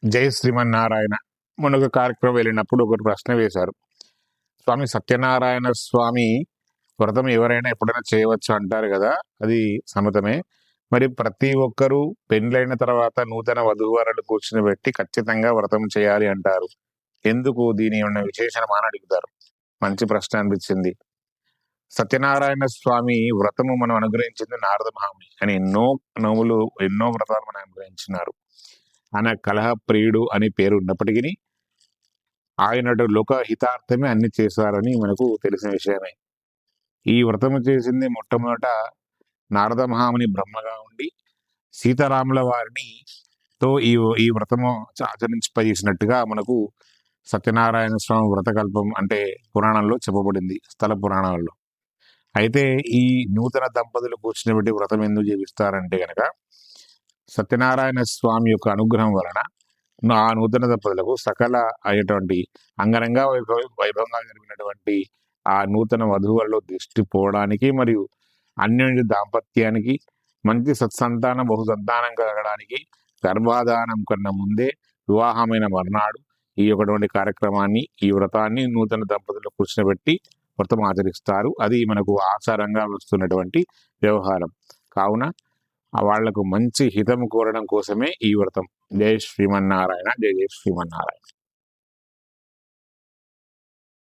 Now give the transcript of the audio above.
జై శ్రీమన్నారాయణ. మొన్న కార్యక్రమం వెళ్ళినప్పుడు ఒకరు ప్రశ్న వేశారు. స్వామి, సత్యనారాయణ స్వామి వ్రతం ఎవరైనా ఎప్పుడైనా చేయవచ్చు అంటారు కదా, అది సమ్మతమే. మరి ప్రతి ఒక్కరూ పెండ్లైన తర్వాత నూతన వధూవరులు కూర్చుని ఖచ్చితంగా వ్రతం చేయాలి అంటారు. ఎందుకు? దీని ఏమన్నా విశేషణమా అని అడుగుతారు. మంచి ప్రశ్న అనిపించింది. సత్యనారాయణ స్వామి వ్రతము మనం అనుగ్రహించింది నారద మహాముని అని ఎన్నో నోములు, ఎన్నో వ్రతాలు మనం అనుగ్రహించినారు. ఆయన కలహ ప్రియుడు అని పేరు ఉన్నప్పటికీ ఆయన లోక హితార్థమే అన్ని చేశారని మనకు తెలిసిన విషయమే. ఈ వ్రతము చేసింది మొట్టమొదట నారద మహాముని బ్రహ్మగా ఉండి సీతారాముల వారిని ఈ ఈ వ్రతము ఆచరింపజేసినట్టుగా మనకు సత్యనారాయణ స్వామి వ్రతకల్పం అంటే పురాణంలో చెప్పబడింది, స్థల పురాణాల్లో. అయితే ఈ నూతన దంపతులు కూర్చుని వ్రతం ఎందుకు చేపిస్తారంటే గనక, సత్యనారాయణ స్వామి యొక్క అనుగ్రహం వలన ఆ నూతన దంపతులకు సకల అయ్యేటువంటి అంగరంగ వైభవంగా జరిగినటువంటి ఆ నూతన వధువుల్లో దృష్టి పోవడానికి మరియు అన్యోన్య దాంపత్యానికి, మంచి సత్సంతానం బహుసంతానం కలగడానికి గర్భాధానం కన్నా ముందే వివాహమైన మర్నాడు ఈ ఒకటువంటి కార్యక్రమాన్ని, ఈ వ్రతాన్ని నూతన దంపతులు కూర్చునబెట్టి వ్రతం ఆచరిస్తారు. అది మనకు ఆచారంగా వస్తున్నటువంటి వ్యవహారం. కావున వాళ్లకు మంచి హితము కోరడం కోసమే ఈ వ్రతం. జై శ్రీమన్నారాయణ. జై జై శ్రీమన్నారాయణ.